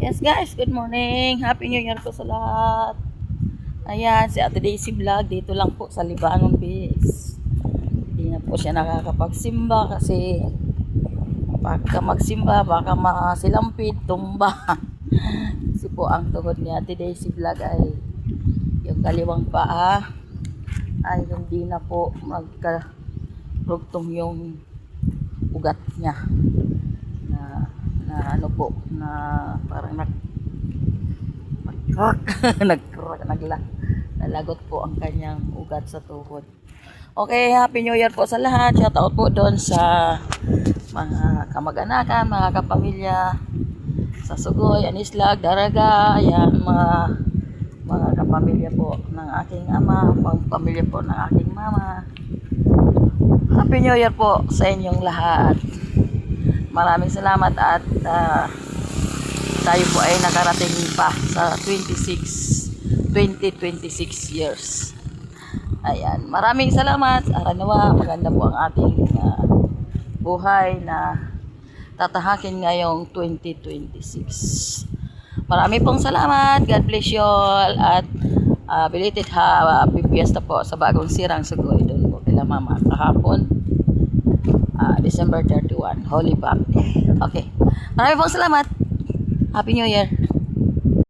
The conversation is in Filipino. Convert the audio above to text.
Yes guys, good morning. Happy New Year po sa lahat. Ayan, si Ate Daisy Vlog. Dito lang po sa Libangon Base. Hindi na po siya nakakapagsimba kasi pagka magsimba, baka masilampid, tumba. Kasi po ang tuhod ni Ate Daisy Vlog ay yung kaliwang paa ay hindi na po magkarugtong yung ugat niya. Na ano po, na parang nalagot po ang kanyang ugat sa tuhod. Okay, Happy New Year po sa lahat. Shout out po doon sa mga kamag-anakan, mga kapamilya sa Sugoy, Anislag, Daraga, ayan, mga kapamilya po ng aking ama, pamilya po ng aking mama. Happy New Year po sa inyong lahat. Maraming salamat at tayo po ay nakarating pa sa 2026 years. Ayan, maraming salamat. Aranawa, maganda po ang ating buhay na tatahakin ngayong 2026. Maraming pong salamat. God bless you all at belated happy fiesta po sa bagong sirang Sugoy doon po kila mama kahapon. December 31, Holy Family. Okay. Maraming pong salamat. Happy New Year.